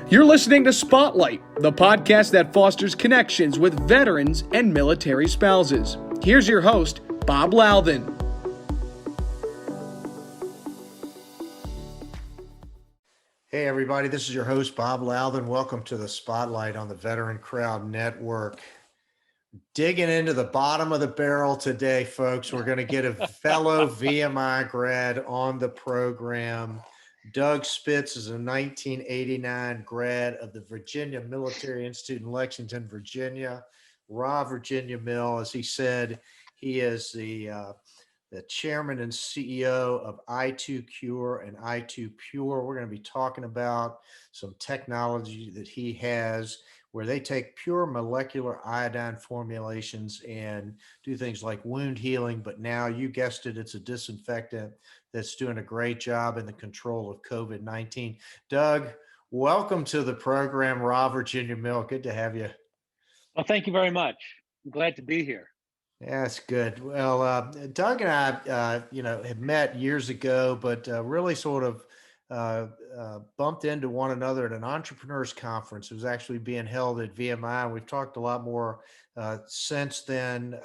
You're listening to Spotlight, the podcast that fosters connections with veterans and military spouses. Here's your host, Bob Louthan. Hey everybody, this is your host, Bob Louthan. Welcome to the Spotlight on the Veteran Crowd Network. Digging into the bottom of the barrel today, folks. We're going to get a fellow VMI grad on the program. Doug Spitz is a 1989 grad of the Virginia Military Institute in Lexington, Virginia. Raw Virginia Mill, as he said, he is the chairman and CEO of i2Pure and i2Pure. We're going to be talking about some technology that he has where they take pure molecular iodine formulations and do things like wound healing. But now, you guessed it, it's a disinfectant that's doing a great job in the control of COVID-19. Doug, welcome to the program, Raw Virginia Mill. Good to have you. Well, thank you very much. I'm glad to be here. Yeah, that's good. Well, Doug and I, had met years ago, but really sort of bumped into one another at an entrepreneurs conference. It was actually being held at VMI. We've talked a lot more since then.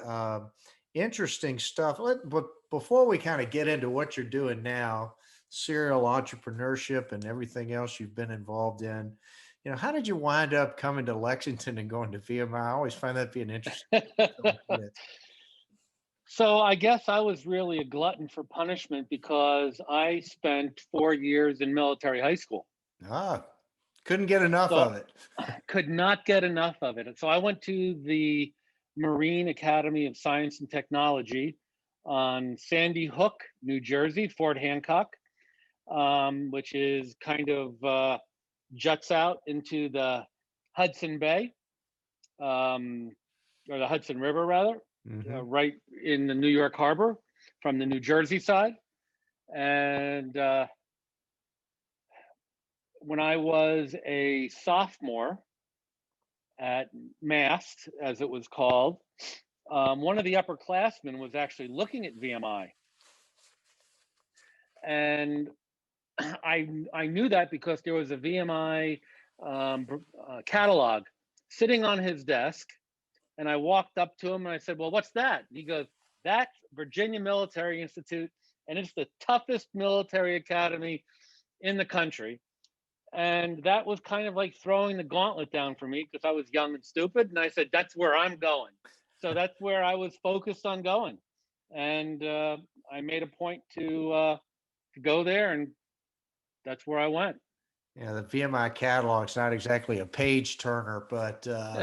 Interesting stuff. But before we kind of get into what you're doing now, serial entrepreneurship and everything else you've been involved in, how did you wind up coming to Lexington and going to VMI? I always find that being interesting. So I guess I was really a glutton for punishment because I spent 4 years in military high school. Couldn't get enough of it. Could not get enough of it. And so I went to the Marine Academy of Science and Technology on Sandy Hook, New Jersey, Fort Hancock, which is kind of juts out into the Hudson Bay, or the Hudson River, rather. Right in the New York Harbor from the New Jersey side. And when I was a sophomore at MAST, as it was called, one of the upperclassmen was actually looking at VMI. And I knew that because there was a VMI catalog sitting on his desk. And I walked up to him and I said, well, what's that? And he goes, that's Virginia Military Institute, and it's the toughest military academy in the country. And that was kind of like throwing the gauntlet down for me because I was young and stupid. And I said, that's where I'm going. So that's where I was focused on going. And I made a point to go there, and that's where I went. Yeah, the VMI catalog's not exactly a page turner, but we're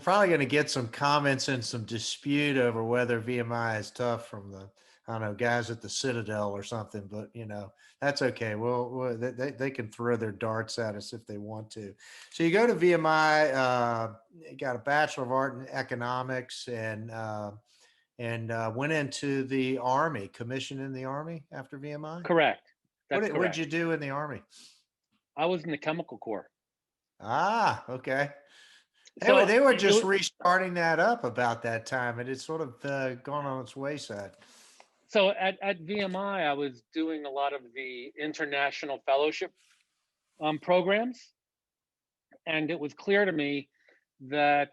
probably going to get some comments and some dispute over whether VMI is tough from the, guys at the Citadel or something. But that's okay. Well, they can throw their darts at us if they want to. So you go to VMI, you got a Bachelor of Art in Economics, and went into the Army, commissioned in the Army after VMI. Correct. What did you do in the Army? I was in the Chemical Corps. Okay. They were just restarting that up about that time, and it's sort of gone on its wayside. So at VMI, I was doing a lot of the international fellowship programs, and it was clear to me that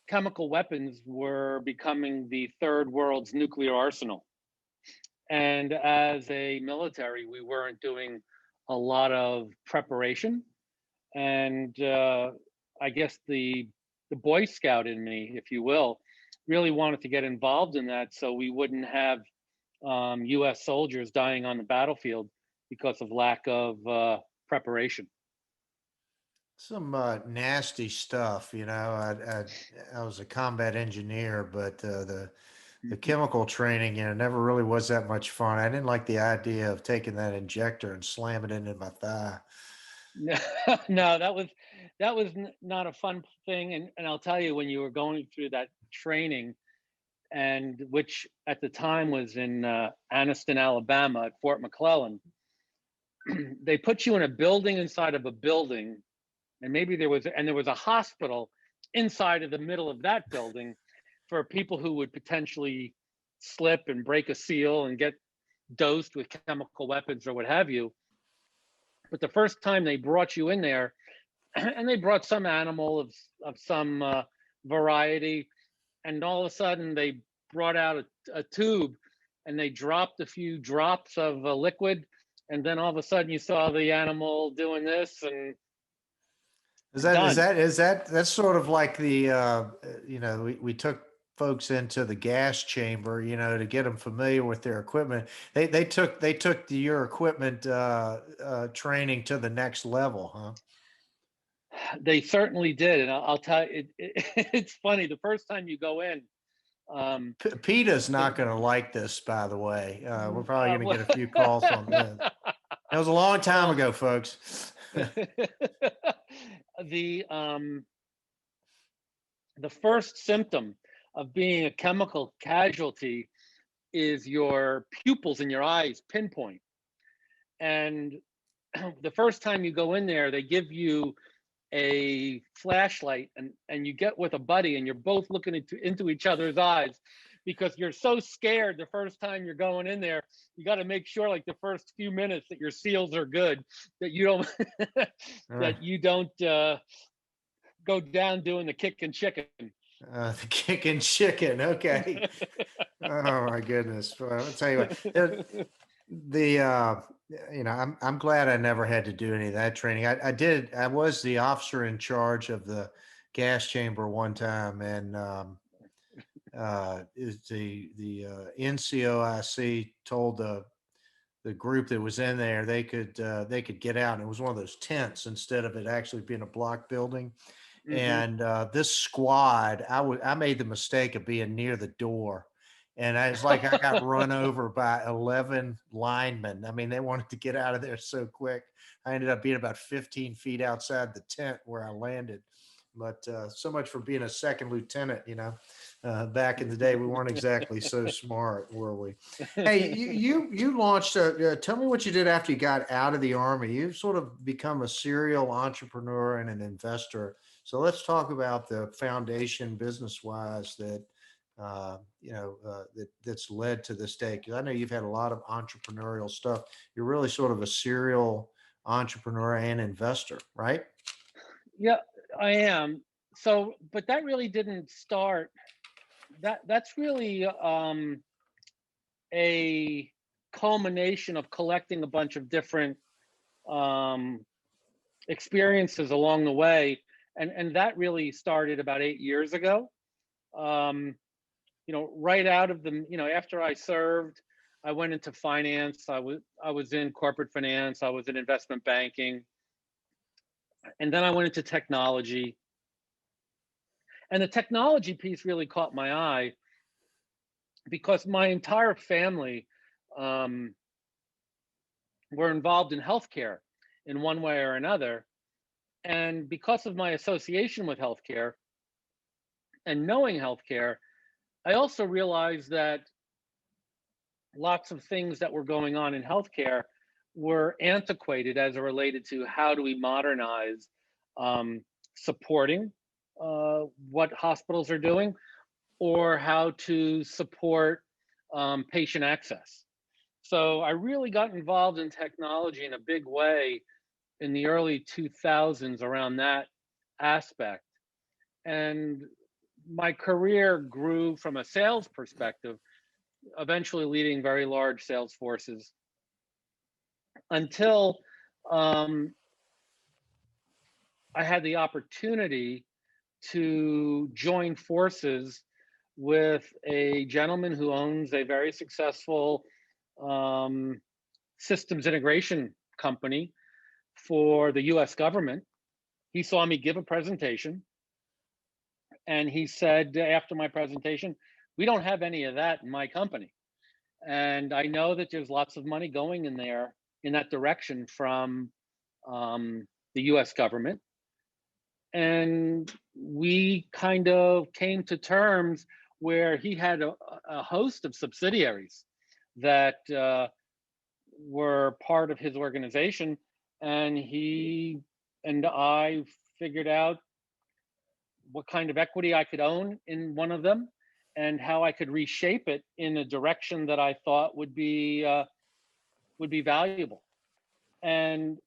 chemical weapons were becoming the third world's nuclear arsenal. And as a military, we weren't doing a lot of preparation. And I guess the Boy Scout in me, if you will, really wanted to get involved in that so we wouldn't have U.S. soldiers dying on the battlefield because of lack of preparation. Some nasty stuff, I was a combat engineer, but the chemical training, never really was that much fun. I didn't like the idea of taking that injector and slamming it into my thigh. No, that was not a fun thing. And I'll tell you, when you were going through that training, and which at the time was in Anniston, Alabama at Fort McClellan, they put you in a building inside of a building, and there was a hospital inside of the middle of that building for people who would potentially slip and break a seal and get dosed with chemical weapons or what have you. But the first time they brought you in there, and they brought some animal of some variety, and all of a sudden they brought out a tube, and they dropped a few drops of a liquid, and then all of a sudden you saw the animal doing this, and that's sort of like the we took folks into the gas chamber, to get them familiar with their equipment. They took your equipment training to the next level, huh? They certainly did, and I'll tell you, it's funny. The first time you go in, PETA's not going to like this, by the way. We're probably going to get a few calls on this. That was a long time ago, folks. The first symptom of being a chemical casualty is your pupils in your eyes pinpoint. And the first time you go in there, they give you a flashlight, and you get with a buddy, and you're both looking into each other's eyes, because you're so scared the first time you're going in there. You got to make sure, like the first few minutes, that your seals are good, that you don't that you don't go down doing the kick and chicken. The kick and chicken. Okay. Oh my goodness. Well, I'll tell you what, I'm glad I never had to do any of that training. I was the officer in charge of the gas chamber one time, and the NCOIC told the group that was in there they could get out, and it was one of those tents instead of it actually being a block building. And this squad, I made the mistake of being near the door, and it's like I got run over by 11 linemen. I mean, they wanted to get out of there so quick. I ended up being about 15 feet outside the tent where I landed. But so much for being a second lieutenant. Back in the day, we weren't exactly so smart, were we? Hey, you launched. Tell me what you did after you got out of the Army. You've sort of become a serial entrepreneur and an investor. So let's talk about the foundation, business-wise, that that's led to this day. Because I know you've had a lot of entrepreneurial stuff. You're really sort of a serial entrepreneur and investor, right? Yeah, I am. So, but that really didn't start. That's really a culmination of collecting a bunch of different experiences along the way. And that really started about 8 years ago. Right out of after I served, I went into finance. I was in corporate finance. I was in investment banking. And then I went into technology. And the technology piece really caught my eye, because my entire family were involved in healthcare in one way or another. And because of my association with healthcare and knowing healthcare, I also realized that lots of things that were going on in healthcare were antiquated as it related to how do we modernize supporting what hospitals are doing, or how to support patient access. So I really got involved in technology in a big way in the early 2000s around that aspect. And my career grew from a sales perspective, eventually leading very large sales forces, until I had the opportunity to join forces with a gentleman who owns a very successful systems integration company for the US government. He saw me give a presentation, and he said after my presentation, "We don't have any of that in my company. And I know that there's lots of money going in there in that direction from the US government." And we kind of came to terms where he had a host of subsidiaries that were part of his organization. And he and I figured out what kind of equity I could own in one of them, and how I could reshape it in a direction that I thought would be would be valuable. And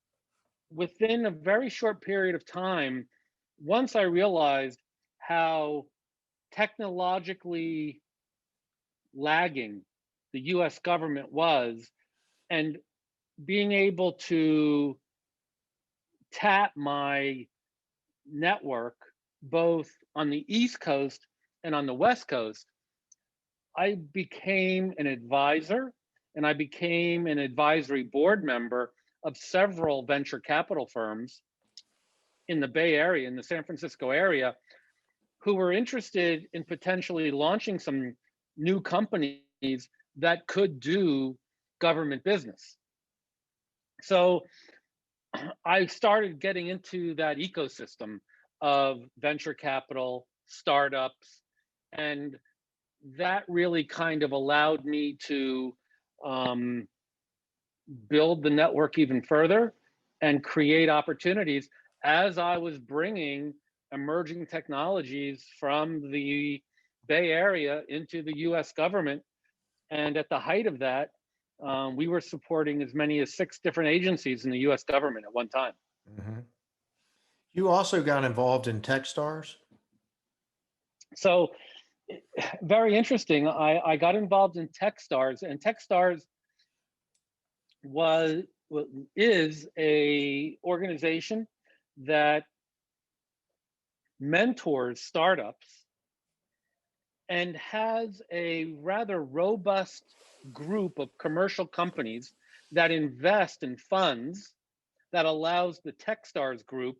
within a very short period of time, once I realized how technologically lagging the US government was, and being able to tap my network both on the East Coast and on the West Coast, I became an advisor and I became an advisory board member of several venture capital firms in the Bay Area, in the San Francisco area, who were interested in potentially launching some new companies that could do government business. So I started getting into that ecosystem of venture capital, startups, and that really kind of allowed me to build the network even further and create opportunities as I was bringing emerging technologies from the Bay Area into the US government. And at the height of that, we were supporting as many as 6 different agencies in the US government at one time. Mm-hmm. You also got involved in Techstars? So very interesting. I got involved in Techstars, and Techstars is a organization that mentors startups and has a rather robust group of commercial companies that invest in funds that allows the Techstars group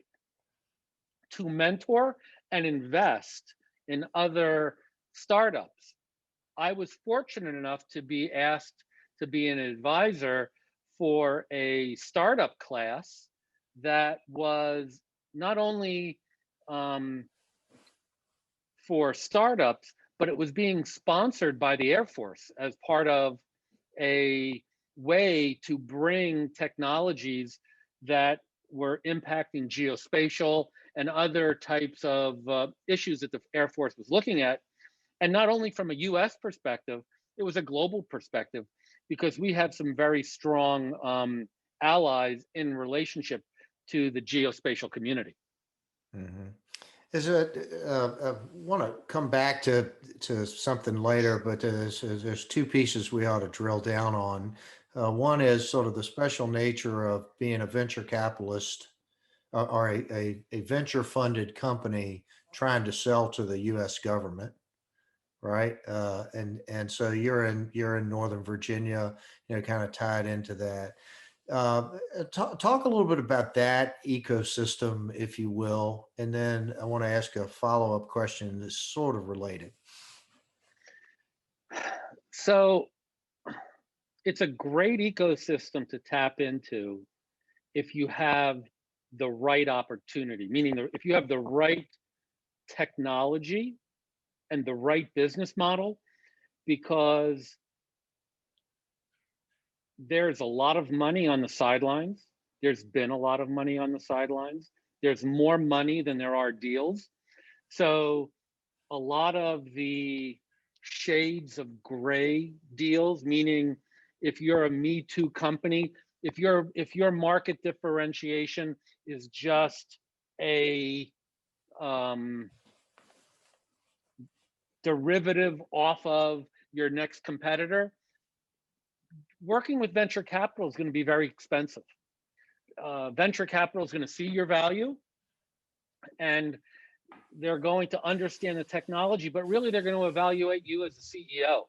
to mentor and invest in other startups. I was fortunate enough to be asked to be an advisor for a startup class that was not only for startups, but it was being sponsored by the Air Force as part of a way to bring technologies that were impacting geospatial and other types of issues that the Air Force was looking at. And not only from a US perspective, it was a global perspective, because we had some very strong allies in relationship to the geospatial community. Mm-hmm. I want to come back to something later, but there's 2 pieces we ought to drill down on. One is sort of the special nature of being a venture capitalist or a venture funded company trying to sell to the U.S. government, right? And so you're in Northern Virginia, kind of tied into that. Talk a little bit about that ecosystem, if you will, and then I want to ask a follow-up question that's sort of related. So it's a great ecosystem to tap into if you have the right opportunity, meaning if you have the right technology and the right business model, because there's a lot of money on the sidelines. There's been a lot of money on the sidelines. There's more money than there are deals. So a lot of the shades of gray deals, meaning if you're a Me Too company, if your market differentiation is just a derivative off of your next competitor, working with venture capital is going to be very expensive. Venture capital is going to see your value, and they're going to understand the technology, but really they're going to evaluate you as a CEO.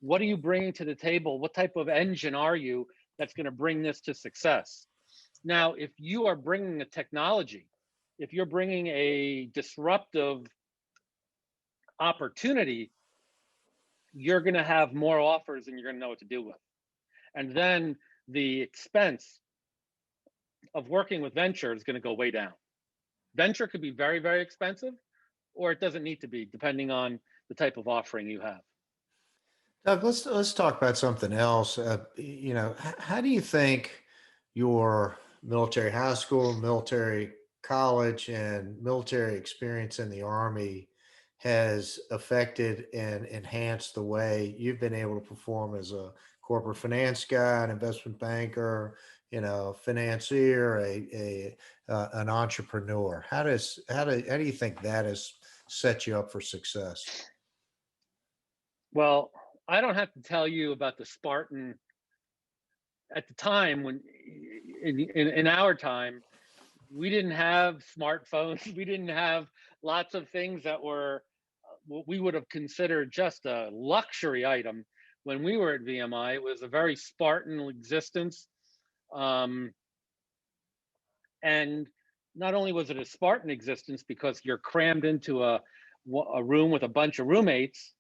What are you bringing to the table? What type of engine are you that's going to bring this to success? Now, if you are bringing a technology, if you're bringing a disruptive opportunity, you're going to have more offers and you're going to know what to do with. And then the expense of working with venture is going to go way down. Venture could be very, very expensive, or it doesn't need to be, depending on the type of offering you have. Doug, let's talk about something else. How do you think your military high school, military college, and military experience in the Army has affected and enhanced the way you've been able to perform as a corporate finance guy, an investment banker, financier, an entrepreneur? How do you think that has set you up for success? Well, I don't have to tell you about the Spartan at the time when in our time, we didn't have smartphones. We didn't have lots of things that were what we would have considered just a luxury item. When we were at VMI, it was a very Spartan existence. Um, and not only was it a Spartan existence because you're crammed into a room with a bunch of roommates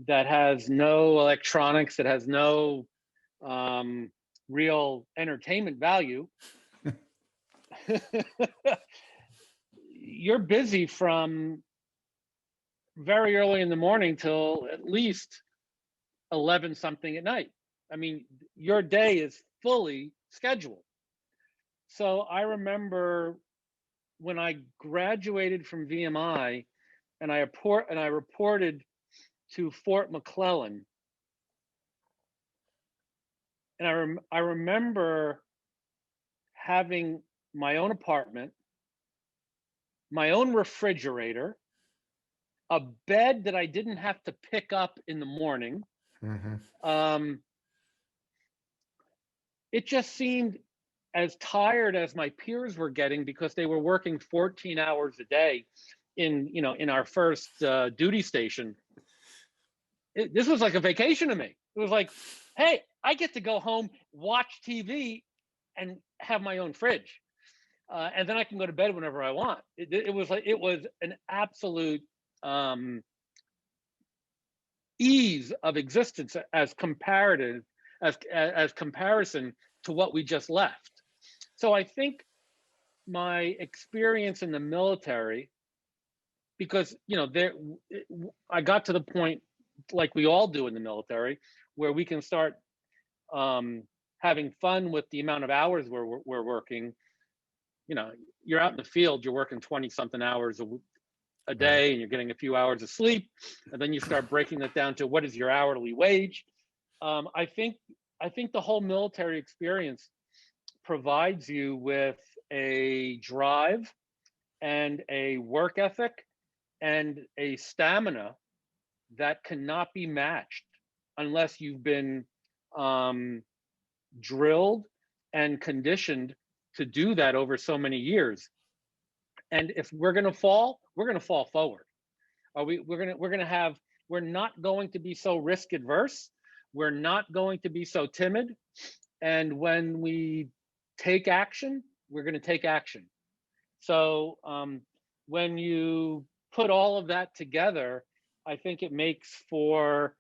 that has no electronics, that has no real entertainment value. You're busy from very early in the morning till at least 11 something at night. I mean, your day is fully scheduled. So I remember when I graduated from VMI and I reported to Fort McClellan, and I remember having my own apartment, my own refrigerator, a bed that I didn't have to pick up in the morning. Mm-hmm. It just seemed as tired as my peers were getting because they were working 14 hours a day in our first duty station. This was like a vacation to me. It was like, hey, I get to go home, watch TV, and have my own fridge, and then I can go to bed whenever I want. It was an absolute ease of existence as comparison to what we just left. So I think my experience in the military, because I got to the point, like we all do in the military, where we can start having fun with the amount of hours we're working. You're out in the field, you're working 20 something hours a day, and you're getting a few hours of sleep, and then you start breaking that down to what is your hourly wage. I think the whole military experience provides you with a drive and a work ethic and a stamina that cannot be matched unless you've been drilled and conditioned to do that over so many years. And if we're going to fall, we're going to fall forward. We're not going to be so risk adverse. We're not going to be so timid. And when we take action, we're going to take action. So when you put all of that together, I think it makes for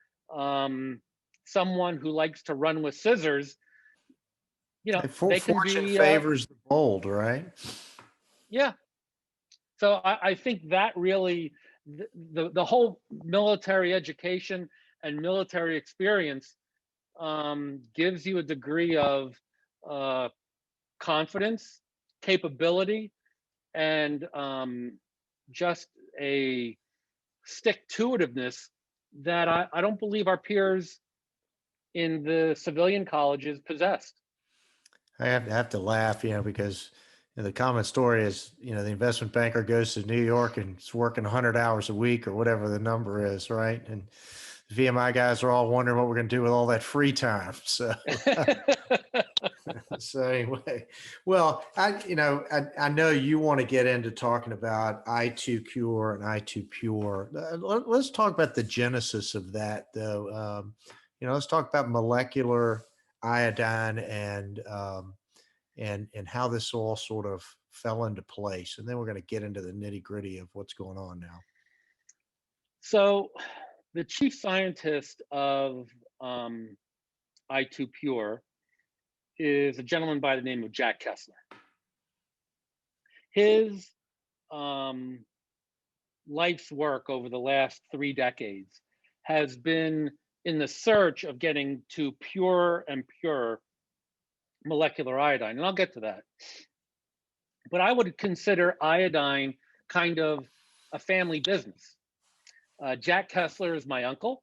someone who likes to run with scissors. They can Fortune be favors the bold, right? Yeah. So I think that really the whole military education and military experience gives you a degree of confidence, capability, and just a stick-to-itiveness that I don't believe our peers in the civilian colleges possessed. I have to laugh, because the common story is, the investment banker goes to New York and is working 100 hours a week or whatever the number is, right? And VMI guys are all wondering what we're going to do with all that free time. So, so anyway, well, I know you want to get into talking about i2Pure and i2Pure. Let's talk about the genesis of that, though. Let's talk about molecular iodine and how this all sort of fell into place. And then we're going to get into the nitty gritty of what's going on now. So the chief scientist of i2Pure is a gentleman by the name of Jack Kessler. His life's work over the last 3 decades has been in the search of getting to pure and pure molecular iodine, and I'll get to that. But I would consider iodine kind of a family business. Jack Kessler is my uncle.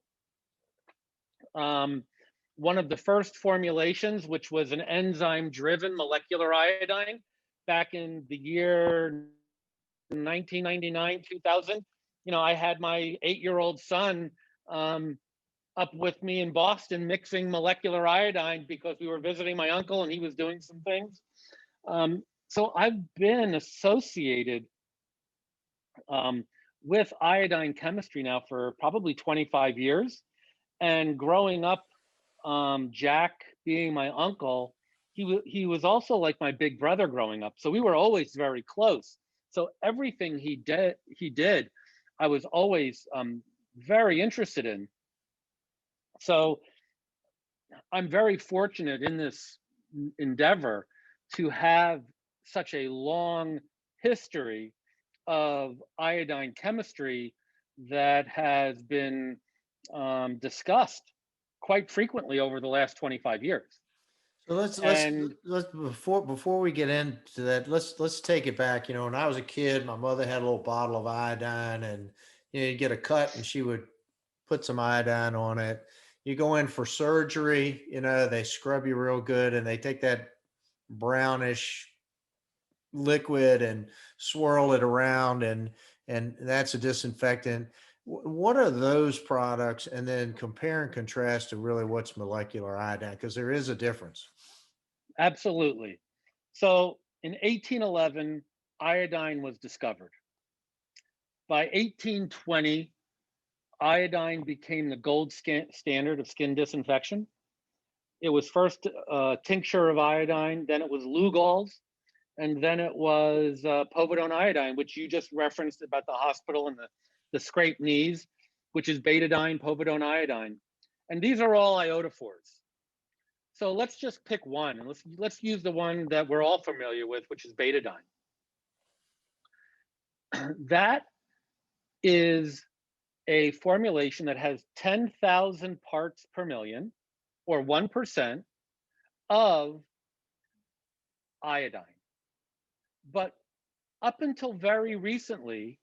One of the first formulations, which was an enzyme-driven molecular iodine back in the year 1999, 2000. I had my 8-year-old son up with me in Boston mixing molecular iodine because we were visiting my uncle and he was doing some things. So I've been associated with iodine chemistry now for probably 25 years. And growing up, Jack being my uncle, he was also like my big brother growing up. So we were always very close. So everything he did, I was always very interested in. So I'm very fortunate in this endeavor to have such a long history of iodine chemistry that has been discussed quite frequently over the last 25 years. So let's before we get into that, let's take it back. When I was a kid, my mother had a little bottle of iodine, and you'd get a cut, and she would put some iodine on it. You go in for surgery, they scrub you real good, and they take that brownish liquid and swirl it around, and that's a disinfectant. What are those products, and then compare and contrast to really what's molecular iodine, because there is a difference. Absolutely. So in 1811, iodine was discovered. By 1820, iodine became the gold standard of skin disinfection. It was first a tincture of iodine, then it was Lugol's, and then it was povidone iodine, which you just referenced about the hospital and the scraped knees, which is betadine, povidone iodine. And these are all iodophores. So let's just pick one, and let's use the one that we're all familiar with, which is betadine. That is a formulation that has 10,000 parts per million, or 1% of iodine. But up until very recently,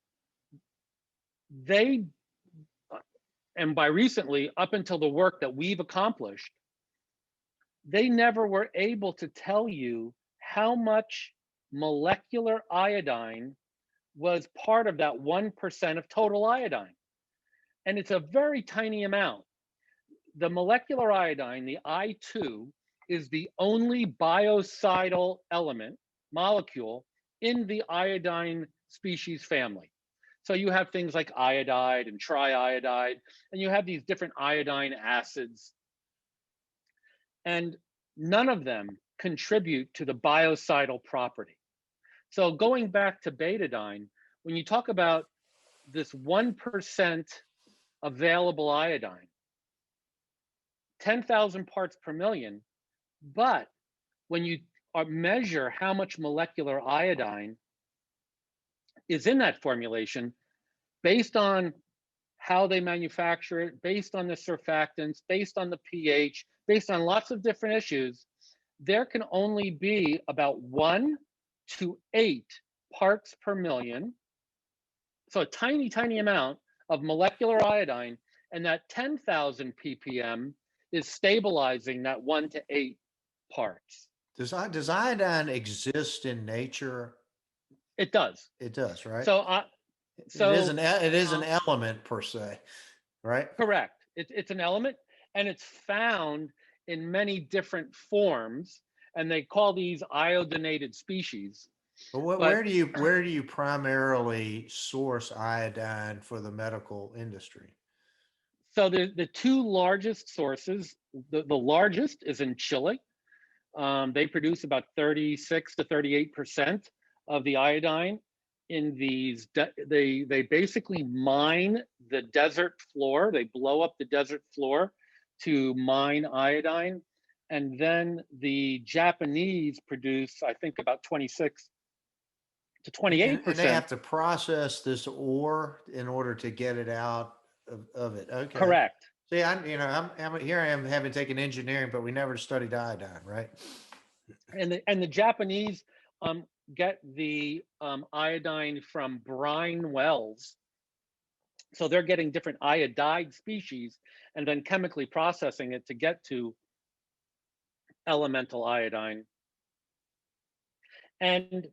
and by recently, up until the work that we've accomplished, they never were able to tell you how much molecular iodine was part of that 1% of total iodine. And it's a very tiny amount. The molecular iodine, the I2, is the only biocidal molecule in the iodine species family. So you have things like iodide and triiodide, and you have these different iodine acids. And none of them contribute to the biocidal property. So going back to betadine, when you talk about this 1% available iodine, 10,000 parts per million, but when you measure how much molecular iodine is in that formulation, based on how they manufacture it, based on the surfactants, based on the pH, based on lots of different issues, there can only be about 1 to 8 parts per million. So a tiny, tiny amount of molecular iodine, and that 10,000 ppm is stabilizing that 1 to 8 parts. Does iodine exist in nature? It does. It does, right? So it is an element per se, right? Correct. It's an element, and it's found in many different forms, and they call these iodinated species. But where do you primarily source iodine for the medical industry? So the two largest sources, the largest is in Chile. They produce about 36 to 38% of the iodine in these. They basically mine the desert floor. They blow up the desert floor to mine iodine. And then the Japanese produce, I think, about 26 to 28%. And they have to process this ore in order to get it out of it. Okay. Correct. See, I'm here. I am having taken engineering, but we never studied iodine, right? And the Japanese get the iodine from brine wells So they're getting different iodide species and then chemically processing it to get to elemental iodine. And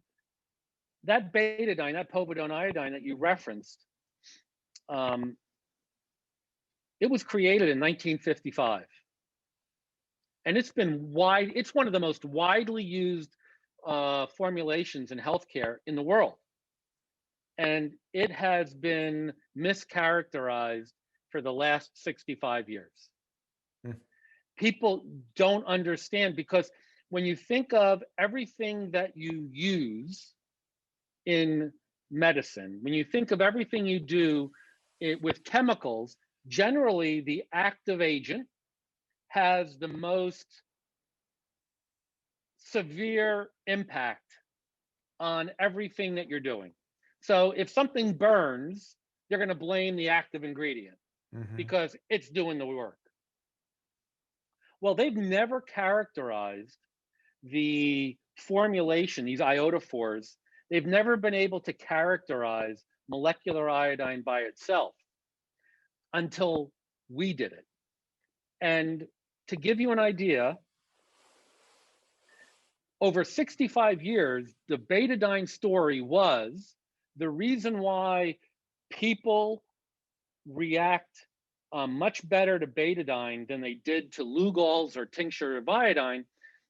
that betadine, that povidone iodine that you referenced, it was created in 1955. And it's one of the most widely used formulations in healthcare in the world. And it has been mischaracterized for the last 65 years. People don't understand, because when you think of everything that you use in medicine, when you think of everything you do with chemicals, generally the active agent has the most severe impact on everything that you're doing. So if something burns, you're going to blame the active ingredient because it's doing the work. Well, they've never characterized the formulation, these iodophores. They've never been able to characterize molecular iodine by itself until we did it. And to give you an idea, over 65 years, the betadine story was the reason why people react much better to betadine than they did to Lugol's or tincture of iodine,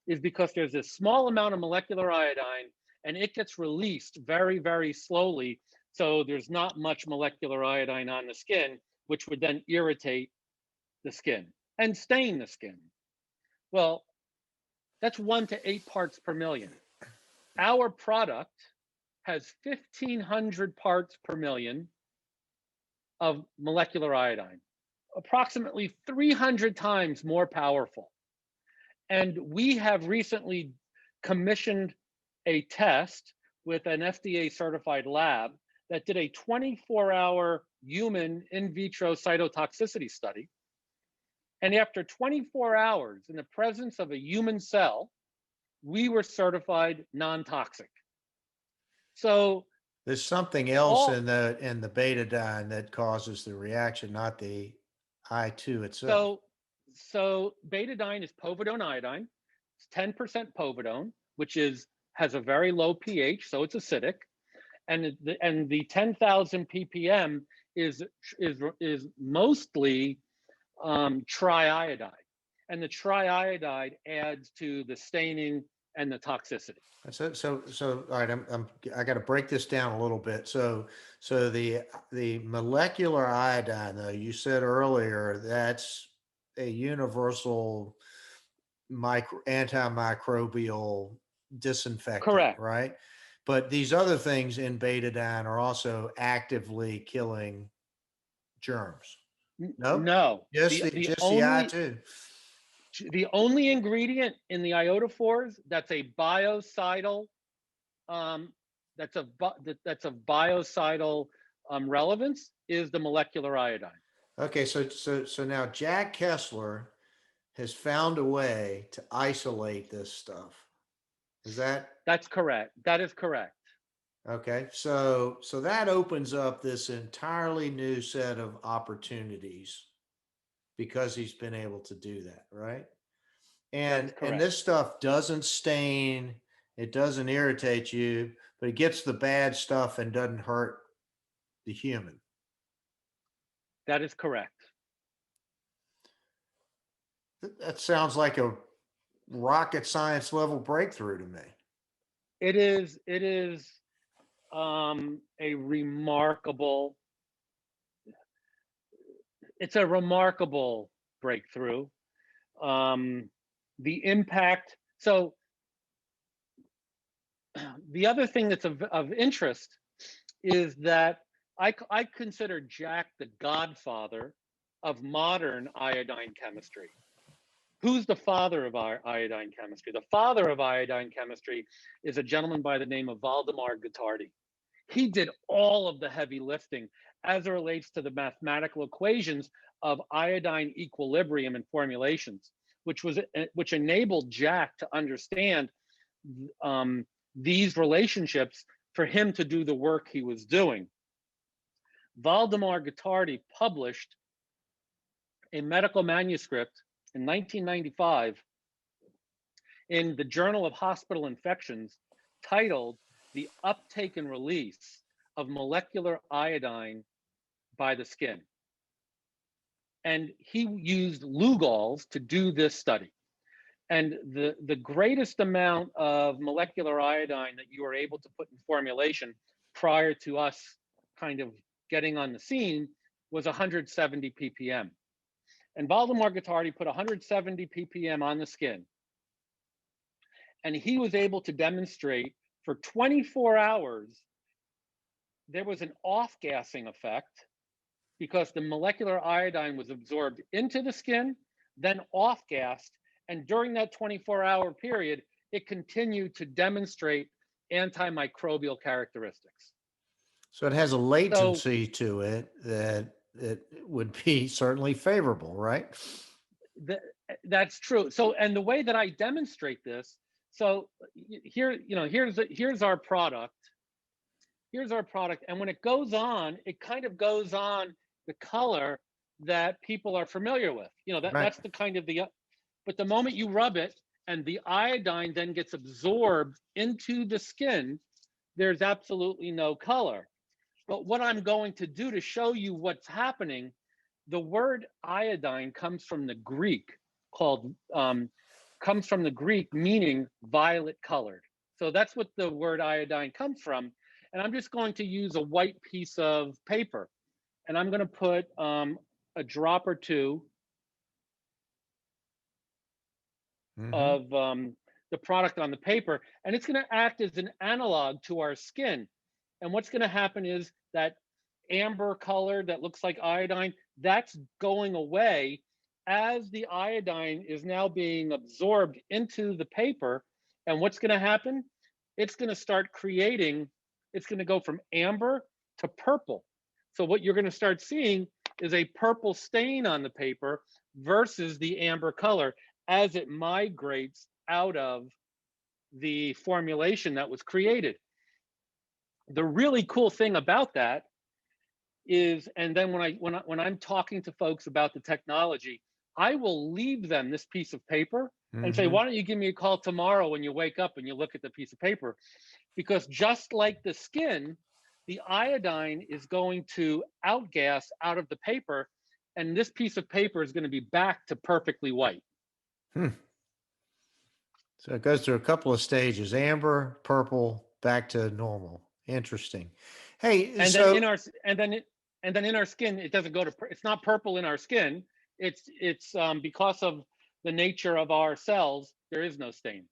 is because there's this small amount of molecular iodine and it gets released very, very slowly. So there's not much molecular iodine on the skin, which would then irritate the skin and stain the skin. Well, that's 1 to 8 parts per million. Our product has 1,500 parts per million of molecular iodine, approximately 300 times more powerful. And we have recently commissioned a test with an FDA certified lab that did a 24-hour human in vitro cytotoxicity study. And after 24 hours in the presence of a human cell, we were certified non-toxic. So there's something else in the betadine that causes the reaction, not the I2 itself. So betadine is povidone iodine. It's 10% povidone, which has a very low pH, so it's acidic. And the 10,000 ppm is mostly triiodide, and the triiodide adds to the staining and the toxicity. So all right, I got to break this down a little bit. So the molecular iodine, though, you said earlier, that's a universal antimicrobial disinfectant, Correct. right? But these other things in betadine are also actively killing germs. Nope. No. Just the I2. The only ingredient in the iodophores that's a biocidal, that's of biocidal relevance is the molecular iodine. Okay, so now Jack Kessler has found a way to isolate this stuff. That's correct. That is correct. Okay, so that opens up this entirely new set of opportunities because he's been able to do that, right? And this stuff doesn't stain, it doesn't irritate you, but it gets the bad stuff and doesn't hurt the human. That is correct. That sounds like a rocket science level breakthrough to me. It is a remarkable, it's a remarkable breakthrough. The impact. So the other thing that's of interest is that I consider Jack the godfather of modern iodine chemistry. Who's the father of our iodine chemistry? The father of iodine chemistry is a gentleman by the name of Valdemar Guittardi. He did all of the heavy lifting as it relates to the mathematical equations of iodine equilibrium and formulations, which enabled Jack to understand these relationships for him to do the work he was doing. Valdemar Guattardi published a medical manuscript in 1995 in the Journal of Hospital Infections titled The Uptake and Release of Molecular Iodine by the Skin. And he used Lugol's to do this study. And the greatest amount of molecular iodine that you were able to put in formulation prior to us kind of getting on the scene was 170 ppm. And Valdemar Guattardi put 170 ppm on the skin. And he was able to demonstrate for 24 hours, there was an off-gassing effect because the molecular iodine was absorbed into the skin, then off-gassed. And during that 24-hour period, it continued to demonstrate antimicrobial characteristics. So it has a latency to it that would be certainly favorable, right? That's true. So, and the way that I demonstrate this, so here, here's our product. Here's our product. And when it goes on, it kind of goes on the color that people are familiar with. That's the kind of but the moment you rub it and the iodine then gets absorbed into the skin, there's absolutely no color. But what I'm going to do to show you what's happening, the word iodine comes from the Greek meaning violet colored. So that's what the word iodine comes from. And I'm just going to use a white piece of paper. And I'm going to put a drop or two of the product on the paper, and it's going to act as an analog to our skin. And what's going to happen is that amber color that looks like iodine, that's going away as the iodine is now being absorbed into the paper. And what's going to happen? It's going to start creating, it's going to go from amber to purple. So what you're going to start seeing is a purple stain on the paper versus the amber color as it migrates out of the formulation that was created. The really cool thing about that is, and then when I'm talking to folks about the technology, I will leave them this piece of paper and say, why don't you give me a call tomorrow when you wake up and you look at the piece of paper? Because just like the skin, the iodine is going to outgas out of the paper, and this piece of paper is going to be back to perfectly white. So it goes through a couple of stages: amber, purple, back to normal. Interesting. Hey, and so then in our skin, it doesn't go to. It's not purple in our skin. It's because of the nature of our cells, there is no stain.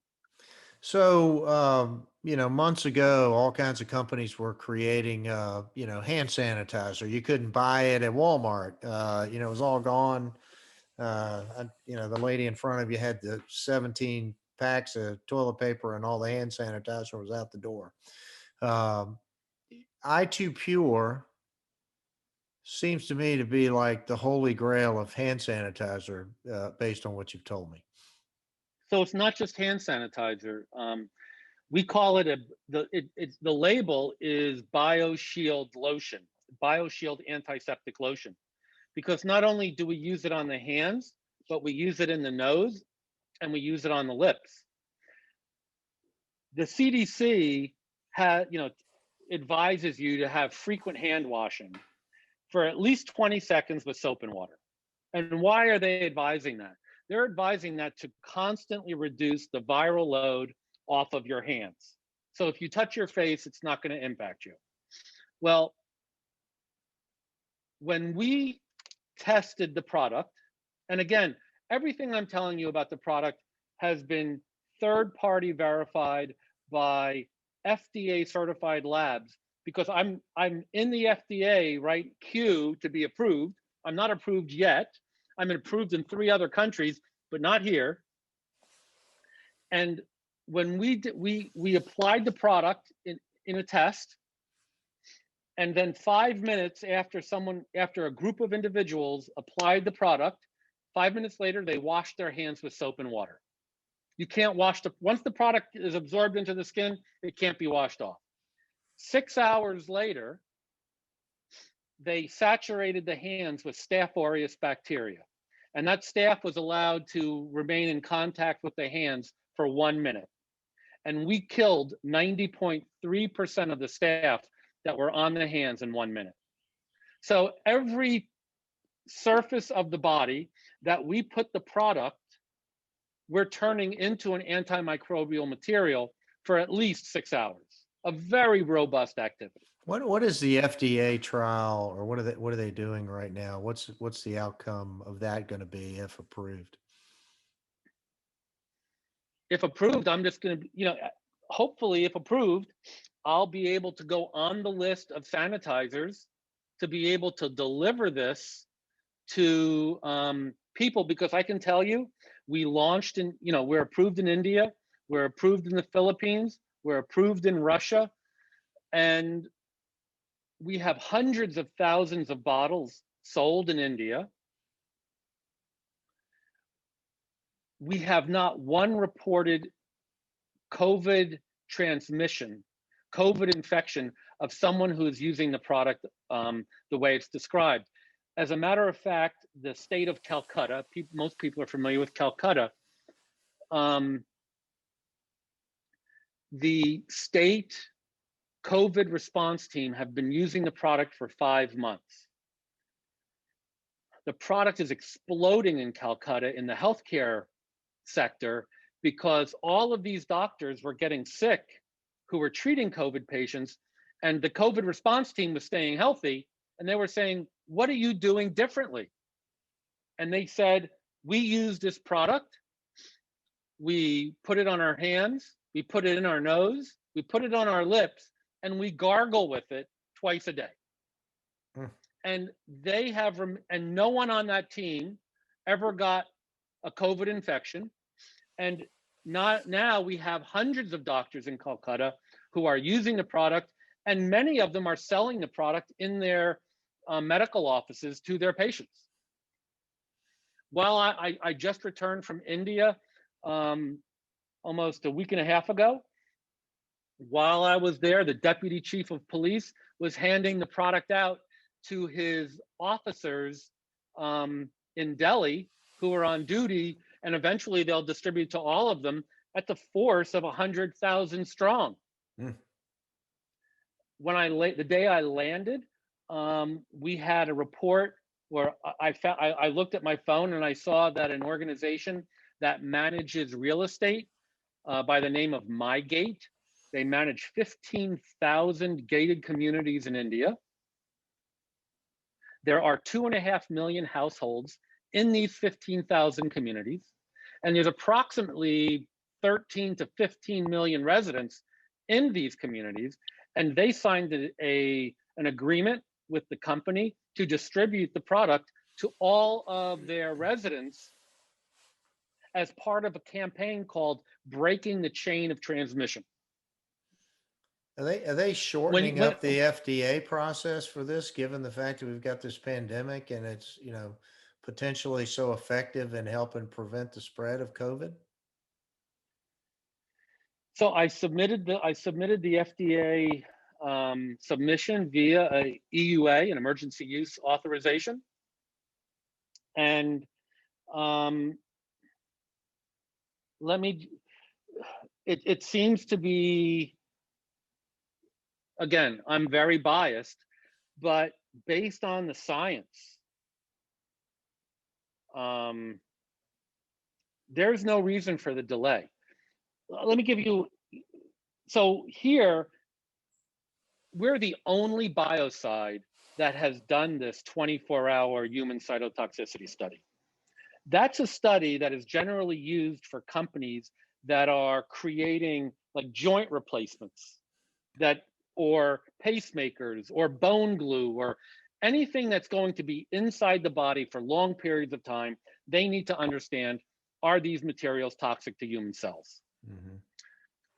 So, months ago, all kinds of companies were creating, hand sanitizer. You couldn't buy it at Walmart. It was all gone. The lady in front of you had the 17 packs of toilet paper and all the hand sanitizer was out the door. i2Pure seems to me to be like the holy grail of hand sanitizer, based on what you've told me. So it's not just hand sanitizer. We call it the label is BioShield lotion, BioShield antiseptic lotion, because not only do we use it on the hands, but we use it in the nose and we use it on the lips. The CDC advises you to have frequent hand washing for at least 20 seconds with soap and water. And why are they advising that? They're advising that to constantly reduce the viral load off of your hands. So if you touch your face, it's not going to impact you. Well, when we tested the product, and again, everything I'm telling you about the product has been third-party verified by FDA certified labs, because I'm in the FDA, right, queue to be approved. I'm not approved yet. I'm approved in 3 other countries, but not here. And when we applied the product in a test, and then 5 minutes after a group of individuals applied the product, 5 minutes later, they washed their hands with soap and water. You can't once the product is absorbed into the skin, it can't be washed off. 6 hours later, they saturated the hands with Staph aureus bacteria. And that staph was allowed to remain in contact with the hands for 1 minute. And we killed 90.3% of the staph that were on the hands in 1 minute. So every surface of the body that we put the product, we're turning into an antimicrobial material for at least 6 hours. A very robust activity. What is the FDA trial, or what are they doing right now? What's the outcome of that going to be if approved? If approved, I'm just going to, hopefully if approved, I'll be able to go on the list of sanitizers to be able to deliver this to people, because I can tell you, we launched in, we're approved in India, we're approved in the Philippines, we're approved in Russia, and we have hundreds of thousands of bottles sold in India. We have not one reported COVID transmission, COVID infection of someone who is using the product the way it's described. As a matter of fact, the state of Calcutta, most people are familiar with Calcutta, the state COVID response team have been using the product for 5 months. The product is exploding in Calcutta in the healthcare sector because all of these doctors were getting sick who were treating COVID patients, and the COVID response team was staying healthy, and they were saying, what are you doing differently? And they said, we use this product, we put it on our hands, we put it in our nose, we put it on our lips, and we gargle with it twice a day. And they have, and no one on that team ever got a COVID infection. And now we have hundreds of doctors in Calcutta who are using the product, and many of them are selling the product in their medical offices to their patients. Well, I just returned from India almost a week and a half ago. While I was there, the deputy chief of police was handing the product out to his officers in Delhi who are on duty, and eventually they'll distribute to all of them at the force of 100,000 strong. When the day I landed, we had a report where I looked at my phone and I saw that an organization that manages real estate by the name of MyGate, they manage 15,000 gated communities in India. There are 2.5 million households in these 15,000 communities, and there's approximately 13 to 15 million residents in these communities, and they signed an agreement with the company to distribute the product to all of their residents as part of a campaign called Breaking the Chain of Transmission. Are they shortening up the FDA process for this, given the fact that we've got this pandemic and it's, potentially so effective in helping prevent the spread of COVID? So I submitted the FDA submission via a EUA, an emergency use authorization, and it seems to be, again, I'm very biased, but based on the science, there's no reason for the delay. Let me give you, so here, we're the only biocide that has done this 24-hour human cytotoxicity study. That's a study that is generally used for companies that are creating like joint replacements, or pacemakers, or bone glue, or anything that's going to be inside the body for long periods of time. They need to understand, are these materials toxic to human cells? Mm-hmm.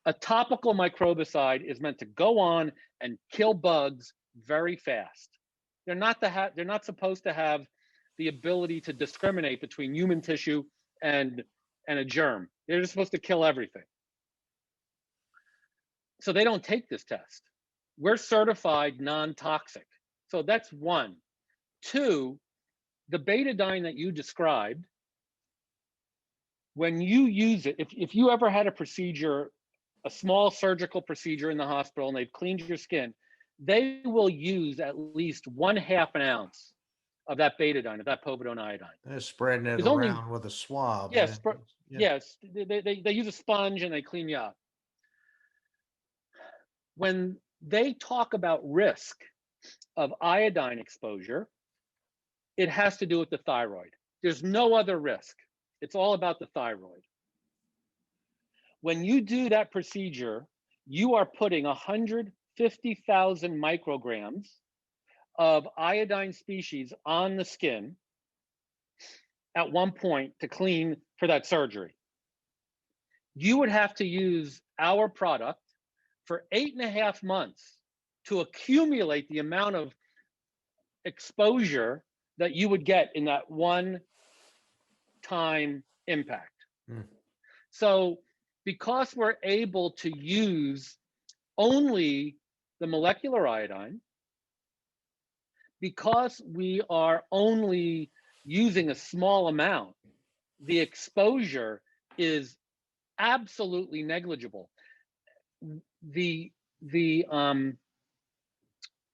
A topical microbicide is meant to go on and kill bugs very fast. They're not supposed to have the ability to discriminate between human tissue and a germ. They're just supposed to kill everything. So they don't take this test. We're certified non-toxic. So that's one. Two, the betadine that you described, when you use it, if you ever had a procedure, a small surgical procedure in the hospital, and they've cleaned your skin, they will use at least 1/2 an ounce of that betadine, of that povidone iodine. They're spreading it There's only, around with a swab. yes, Yeah. yes, they use a sponge and they clean you up. When they talk about risk of iodine exposure, it has to do with the thyroid. There's no other risk. It's all about the thyroid. When you do that procedure, you are putting 150,000 micrograms of iodine species on the skin at one point to clean for that surgery. You would have to use our product for 8.5 months to accumulate the amount of exposure that you would get in that one time impact. So because we're able to use only the molecular iodine, because we are only using a small amount, the exposure is absolutely negligible. The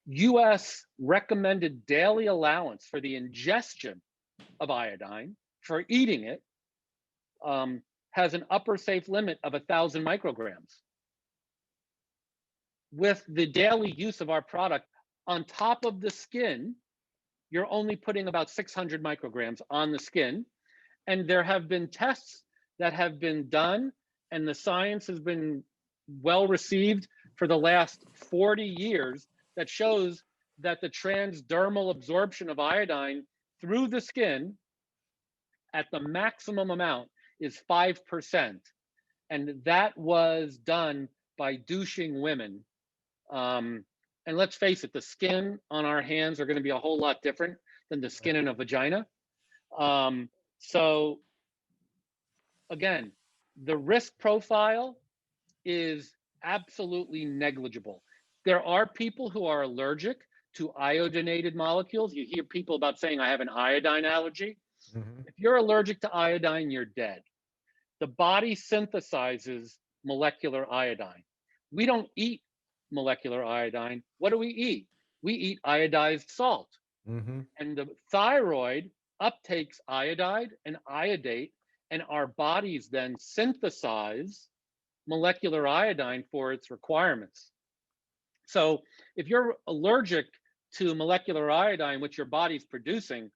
US recommended daily allowance for the ingestion of iodine, for eating it, has an upper safe limit of 1,000 micrograms. With the daily use of our product on top of the skin, you're only putting about 600 micrograms on the skin. And there have been tests that have been done, and the science has been well received for the last 40 years that shows that the transdermal absorption of iodine through the skin at the maximum amount is 5%. And that was done by douching women. And let's face it, the skin on our hands are going to be a whole lot different than the skin in a vagina. So again, the risk profile is absolutely negligible. There are people who are allergic to iodinated molecules. You hear people about saying, I have an iodine allergy. If you're allergic to iodine, you're dead. The body synthesizes molecular iodine. We don't eat molecular iodine. What do we eat? We eat iodized salt. And the thyroid uptakes iodide and iodate, and our bodies then synthesize molecular iodine for its requirements. So if you're allergic to molecular iodine, which your body's producing,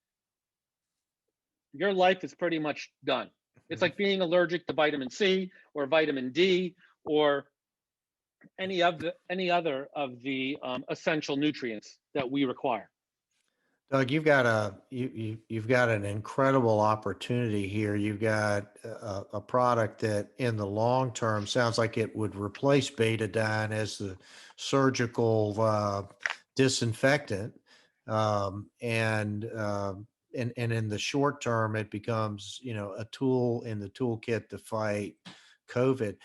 your life is pretty much done. It's like being allergic to vitamin C or vitamin D or any other of the essential nutrients that we require. Doug, you've got an incredible opportunity here. You've got a product that in the long term sounds like it would replace betadine as the surgical disinfectant. And in the short term, it becomes, a tool in the toolkit to fight COVID.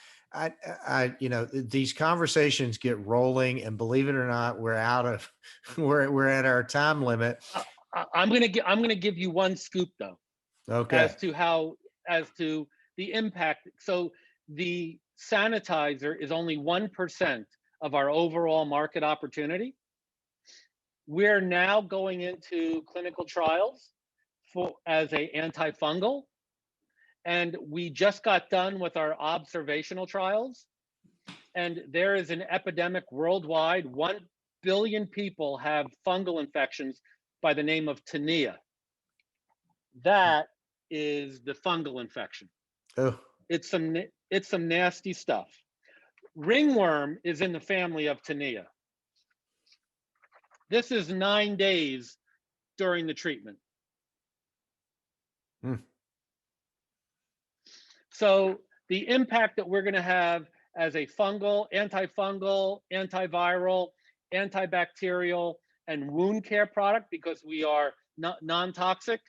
These conversations get rolling, and believe it or not, we're at our time limit. I'm gonna give you one scoop though. Okay. As to the impact. So the sanitizer is only 1% of our overall market opportunity. We're now going into clinical trials as a antifungal. And we just got done with our observational trials. And there is an epidemic worldwide. 1 billion people have fungal infections by the name of tinea. That is the fungal infection. Oh. It's some nasty stuff. Ringworm is in the family of tinea. This is 9 days during the treatment. So the impact that we're going to have as a fungal, antifungal, antiviral, antibacterial, and wound care product, because we are non-toxic,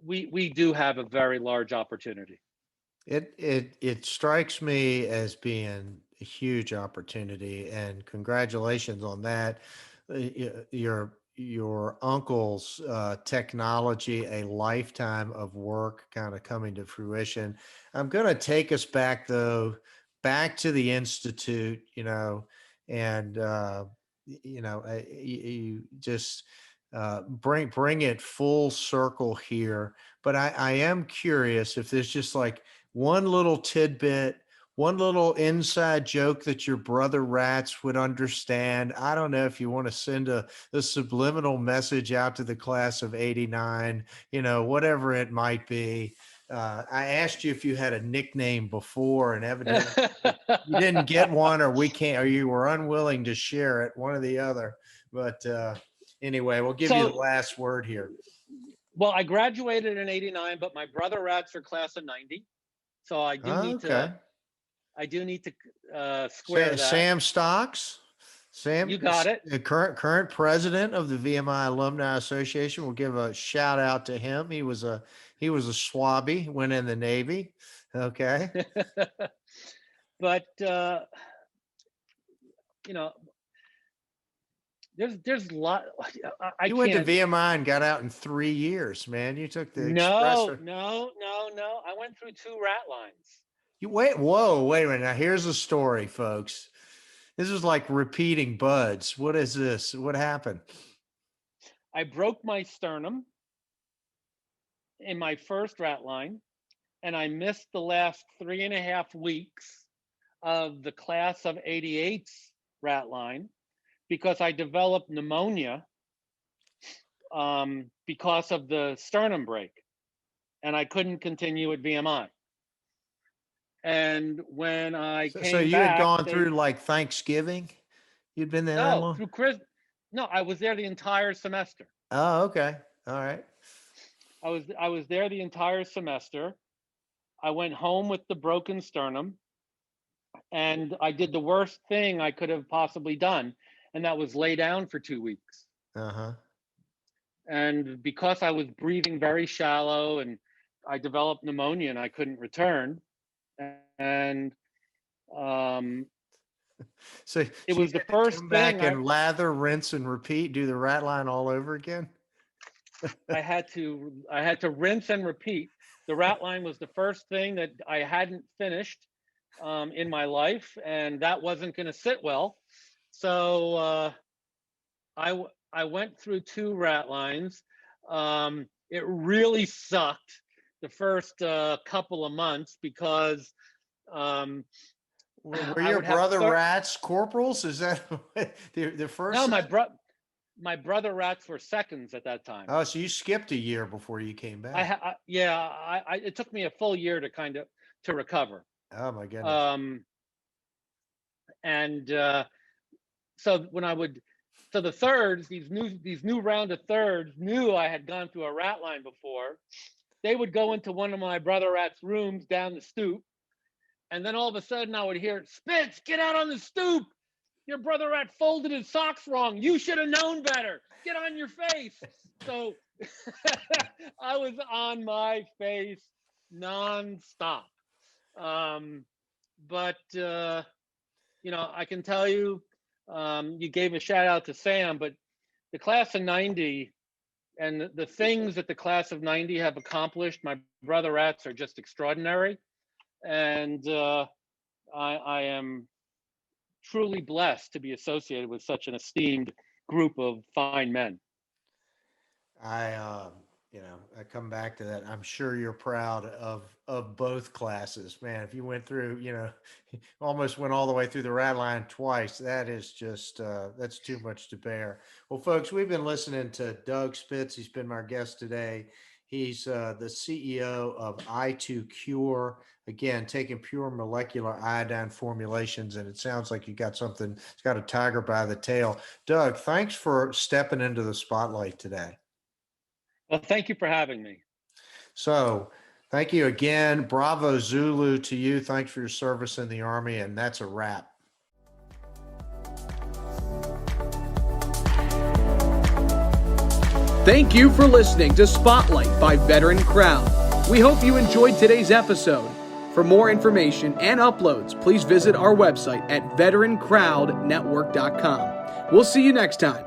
we do have a very large opportunity. It strikes me as being a huge opportunity, and congratulations on that. your uncle's technology, a lifetime of work kind of coming to fruition. I'm going to take us back though, back to the Institute, and you just bring it full circle here. But I am curious if there's just like one little tidbit, one little inside joke that your brother rats would understand. I don't know if you want to send a subliminal message out to the class of '89, whatever it might be. I asked you if you had a nickname before, and evidently you didn't get one, or you were unwilling to share it, one or the other. But anyway, we'll give you the last word here. Well, I graduated in '89, but my brother rats are class of '90, so I do need to. I do need to square that. Sam Stocks. Sam, you got it. The current president of the VMI Alumni Association. We'll give a shout out to him. He was a Swabby, went in the Navy. Okay. But there's a lot. You went to VMI and got out in 3 years, man. You took the express. No. I went through 2 rat lines. Wait a minute. Now here's the story, folks. This is like repeating buds. What is this? What happened? I broke my sternum in my first rat line, and I missed the last 3.5 weeks of the class of '88's rat line because I developed pneumonia because of the sternum break, and I couldn't continue at VMI. And when I came back, you had gone through like Thanksgiving. You'd been there that long? No, I was there the entire semester. Oh, okay, all right. I was there the entire semester. I went home with the broken sternum, and I did the worst thing I could have possibly done, and that was lay down for 2 weeks. And because I was breathing very shallow, and I developed pneumonia, and I couldn't return. And so it was the first thing. Back and lather, rinse, and repeat. Do the rat line all over again. I had to rinse and repeat. The rat line was the first thing that I hadn't finished in my life, and that wasn't going to sit well. So I went through 2 rat lines. It really sucked the first couple of months because were your brother rats corporals? Is that the first? No, my brother rats were seconds at that time. Oh, so you skipped a year before you came back. It took me a full year to recover. Oh my goodness. And so the thirds, these new round of thirds knew I had gone through a rat line before. They would go into one of my brother rat's rooms down the stoop, and then all of a sudden I would hear, "Spitz, get out on the stoop. Your brother rat folded his socks wrong. You should have known better. Get on your face." So I was on my face nonstop. But I can tell you, you gave a shout out to Sam, but the class of '90 and the things that the class of '90 have accomplished, my brother rats are just extraordinary. And I am truly blessed to be associated with such an esteemed group of fine men. I come back to that. I'm sure you're proud of both classes, man. If you went through, almost went all the way through the rat line twice, that is just, that's too much to bear. Well, folks, we've been listening to Doug Spitz. He's been my guest today. He's the CEO of i2Pure. Again, taking pure molecular iodine formulations, and it sounds like you got something. It's got a tiger by the tail. Doug, thanks for stepping into the spotlight today. Well, thank you for having me. So, thank you again. Bravo Zulu to you. Thanks for your service in the Army, and that's a wrap. Thank you for listening to Spotlight by Veteran Crowd. We hope you enjoyed today's episode. For more information and uploads, please visit our website at veterancrowdnetwork.com. We'll see you next time.